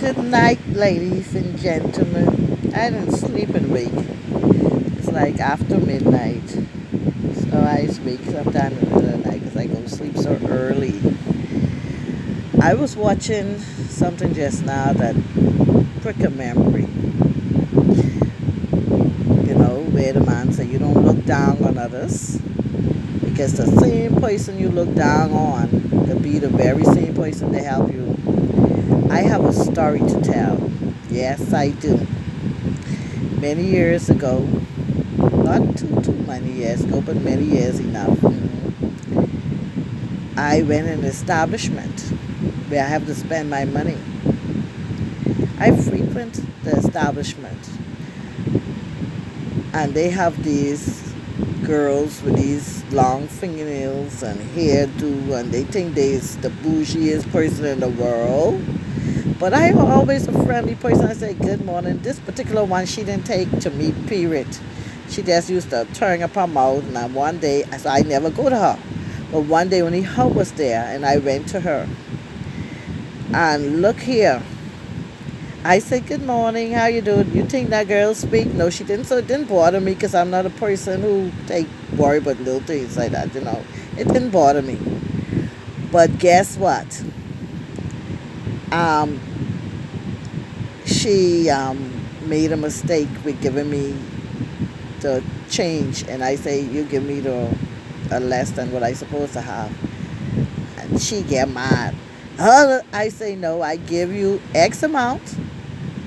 Good night, ladies and gentlemen. I didn't sleep and wake. It's like after midnight. So I wake sometime in the middle of the night because I go to sleep so early. I was watching something just now that prick a memory. Where the man said you don't look down on others because the same person you look down on could be the very same person to help you. I have a story to tell. Yes, I do. Many years ago, not too many years ago, but many years enough, I went in an establishment where I have to spend my money. I frequent the establishment, and they have these girls with these long fingernails and hairdo, and they think they're the bougiest person in the world. But I was always a friendly person. I said, good morning. This particular one, she didn't take to me, period. She just used to turn up her mouth. And one day, so I never go to her. But one day when her was there, and I went to her. And look here. I said, good morning, how you doing? You think that girl speak? No, she didn't. So it didn't bother me because I'm not a person who worry about little things like that. It didn't bother me. But guess what? She made a mistake with giving me the change, and I say you give me a less than what I supposed to have, and she get mad. I say no, I give you X amount.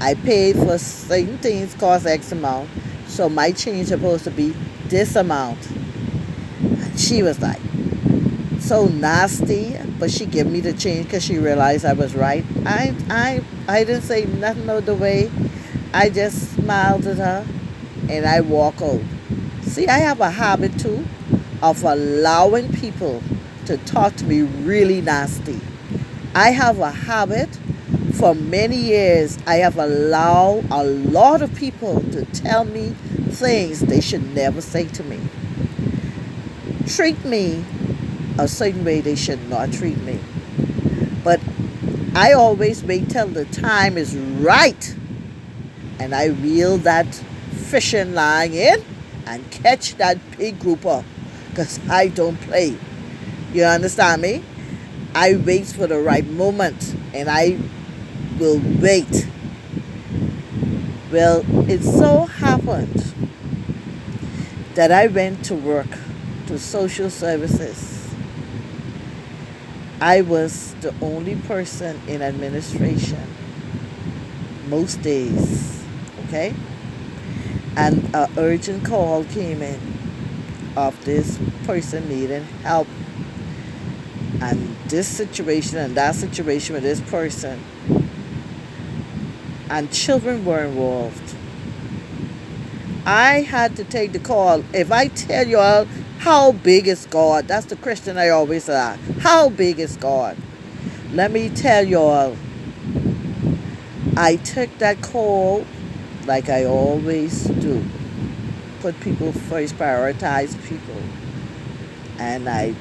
I paid for certain things cost X amount, so my change supposed to be this amount. And she was like so nasty, but she gave me the change because she realized I was right. I didn't say nothing of the way. I just smiled at her and I walk out. See, I have a habit too of allowing people to talk to me really nasty. I have a habit for many years. I have allowed a lot of people to tell me things they should never say to me. Treat me a certain way they should not treat me. But I always wait till the time is right and I reel that fishing line in and catch that big grouper because I don't play. You understand me? I wait for the right moment and I will wait. Well, it so happened that I went to work to social services. I was the only person in administration most days, okay? And an urgent call came in of this person needing help. And this situation and that situation with this person. And children were involved. I had to take the call. If I tell you all how big is God, that's the question I always ask. How big is God? Let me tell you all. I took that call like I always do. Put people first, prioritize people. And I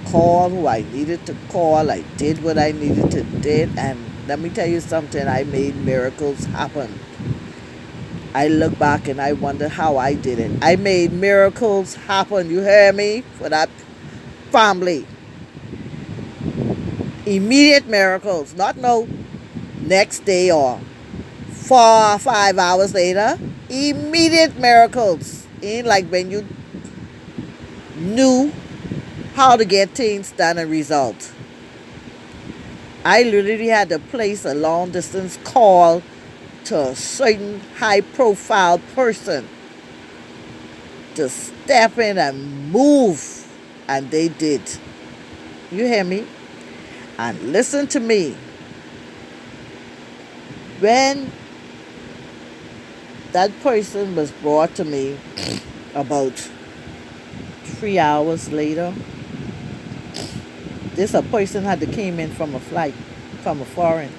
called who I needed to call. I did what I needed to do. And let me tell you something, I made miracles happen. I look back and I wonder how I did it. I made miracles happen, you hear me? For that family. Immediate miracles, not no next day or 5 hours later. Immediate miracles. Ain't like when you knew how to get things done and result. I literally had to place a long distance call to a certain high profile person to step in and move, and they did. You hear me? And listen to me. When that person was brought to me about 3 hours later, this a person had to came in from a flight, from a foreign.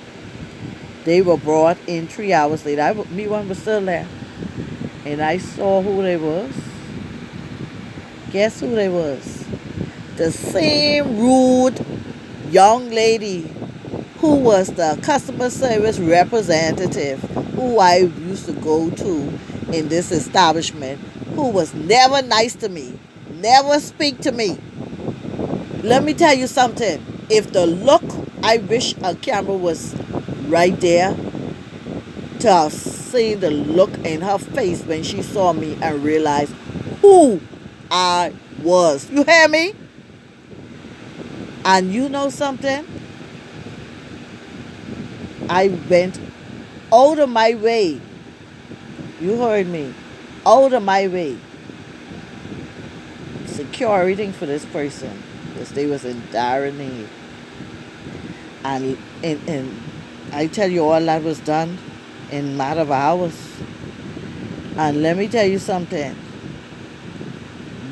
They were brought in 3 hours later. Me one was still there. And I saw who they was. Guess who they was? The same rude young lady who was the customer service representative who I used to go to in this establishment, who was never nice to me, never speak to me. Let me tell you something. If the look, I wish a camera was right there to have seen the look in her face when she saw me and realized who I was. You hear me? And you know something? I went out of my way. You heard me. Out of my way. Secure everything for this person because they was in dire need. And I tell you, all that was done in a matter of hours. And let me tell you something.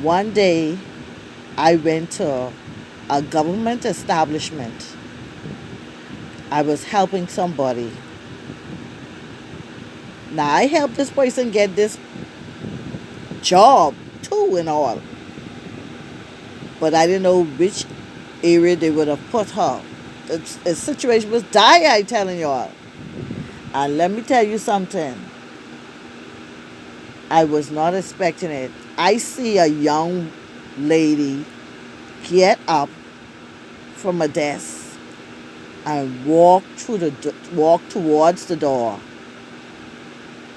One day, I went to a government establishment. I was helping somebody. Now, I helped this person get this job too and all. But I didn't know which area they would have put her. The situation was dire, I'm telling y'all. And let me tell you something. I was not expecting it. I see a young lady get up from a desk and walk towards the door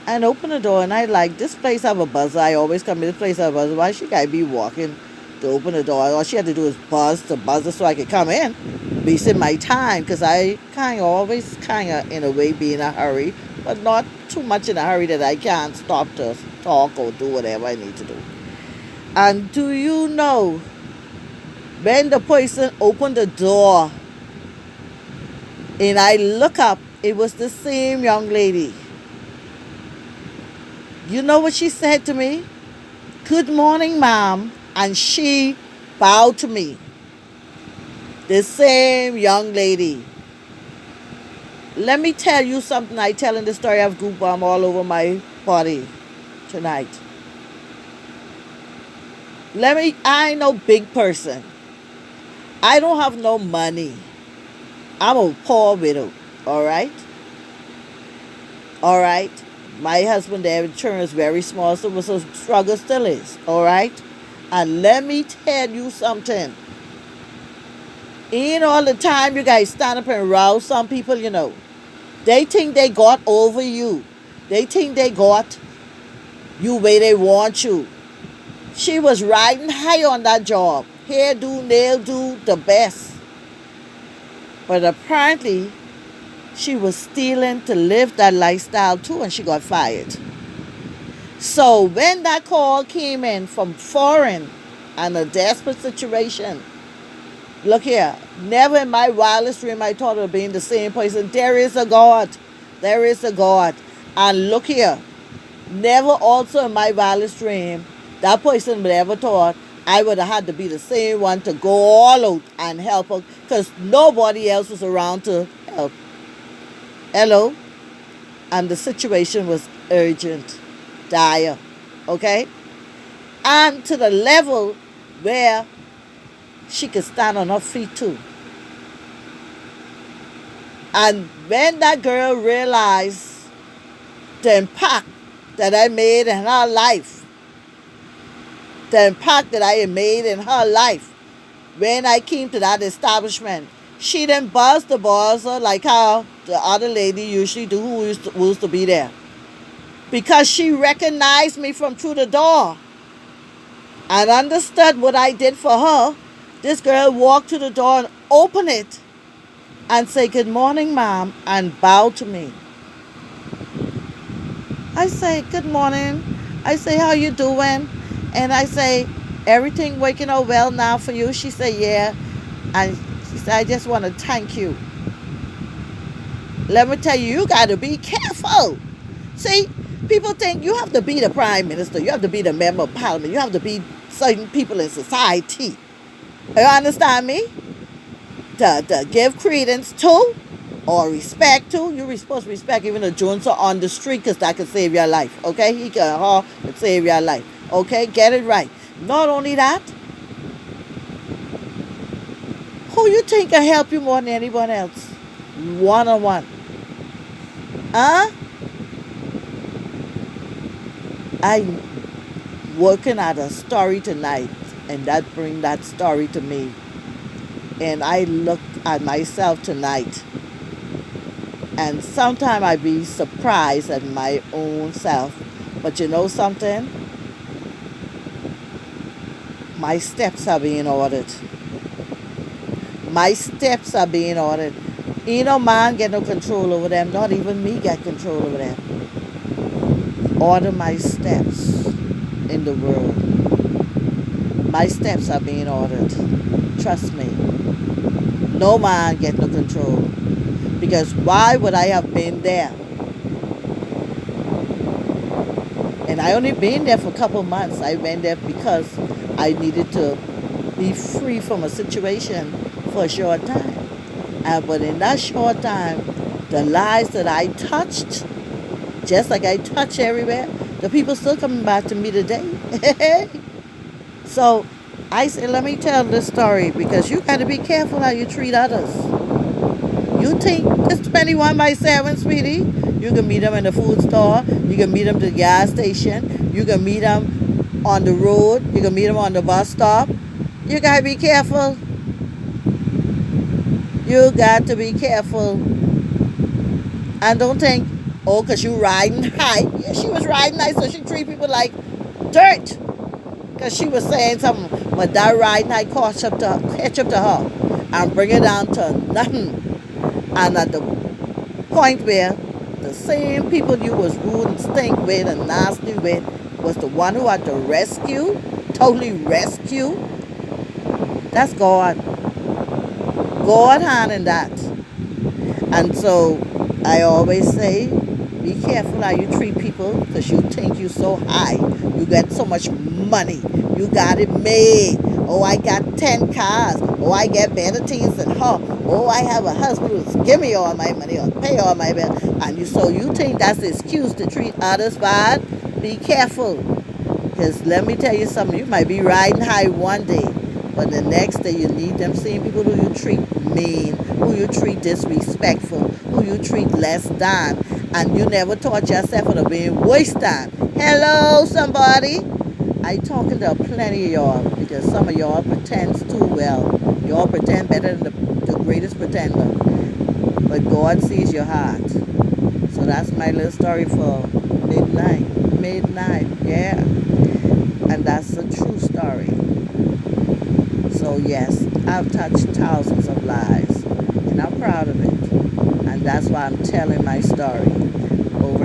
and open the door. And I like, this place have a buzzer. I always come to this place have a buzzer. Why she gotta be walking to open the door? All she had to do is buzz the buzzer so I could come in. Wasting my time because I always in a way be in a hurry, but not too much in a hurry that I can't stop to talk or do whatever I need to do. And do you know, when the person opened the door and I look up, it was the same young lady. You know what she said to me? "Good morning, ma'am." And she bowed to me. The same young lady. Let me tell you something. I telling the story of goop bomb all over my body tonight. I ain't no big person. I don't have no money. I'm a poor widow. All right? All right? My husband, their insurance is very small, so the struggle still is. All right? And let me tell you something. Ain't all the time you guys stand up and rouse some people, you know. They think they got over you. They think they got you where they want you. She was riding high on that job. Hair do, nail do, the best. But apparently, she was stealing to live that lifestyle too, and she got fired. So when that call came in from foreign and a desperate situation, look here, never in my wildest dream I thought of being the same person. There is a God. There is a God. And look here, never also in my wildest dream that person would ever thought I would have had to be the same one to go all out and help her because nobody else was around to help. Hello? And the situation was urgent, dire, okay? And to the level where she could stand on her feet too. And when that girl realized the impact that I made in her life, the impact that I had made in her life, when I came to that establishment, she didn't buzz the buzzer like how the other lady usually do who used to be there. Because she recognized me from through the door and understood what I did for her. This girl walked to the door and opened it and say, "Good morning, ma'am," and bow to me. I say, "Good morning." I say, "How you doing?" And I say, "Everything working out well now for you?" She said, "Yeah." And she said, "I just want to thank you." Let me tell you, you got to be careful. See, people think you have to be the prime minister. You have to be the member of parliament. You have to be certain people in society. You understand me? To give credence to or respect to. You're supposed to respect even the Jones on the street because that can save your life. Okay? He can save your life. Okay? Get it right. Not only that, who you think can help you more than anyone else? one-on-one. Huh? I working at a story tonight, and that bring that story to me. And I look at myself tonight, and sometimes I be surprised at my own self. But you know something? My steps are being ordered. My steps are being ordered. You know, man get no control over them. Not even me get control over them. Order my steps in the world. My steps are being ordered. Trust me. No man get no control. Because why would I have been there? And I only been there for a couple months. I went there because I needed to be free from a situation for a short time. But in that short time, the lives that I touched, just like I touch everywhere, the people still coming back to me today. So I say, let me tell this story because you got to be careful how you treat others. You think it's 21 by 7, sweetie. You can meet them in the food store. You can meet them at the gas station. You can meet them on the road. You can meet them on the bus stop. You got to be careful. You got to be careful. And don't think, oh, because you riding high. Yeah, she was riding high, so she treat people like dirt. Because she was saying something. But that riding high catch up to her and bring it down to nothing. And at the point where the same people you was rude and stink with and nasty with was the one who had to rescue, totally rescue. That's God. God hand in that. And so I always say, be careful how you treat people because you think you so high. You get so much money. You got it made. Oh, I got 10 cars. Oh, I get better things than her. Oh, I have a husband who's give me all my money or pay all my bills. And you think that's the excuse to treat others bad? Be careful. Because let me tell you something. You might be riding high one day, but the next day you need them same people who you treat mean, who you treat disrespectful, who you treat less than, and you never taught yourself how to be worse than. Hello, somebody. I talking to plenty of y'all because some of y'all pretends too well. Y'all pretend better than the greatest pretender. But God sees your heart. So that's my little story for midnight. Midnight, yeah. And that's a true story. So yes, I've touched thousands of lives. And I'm proud of it. And that's why I'm telling my story over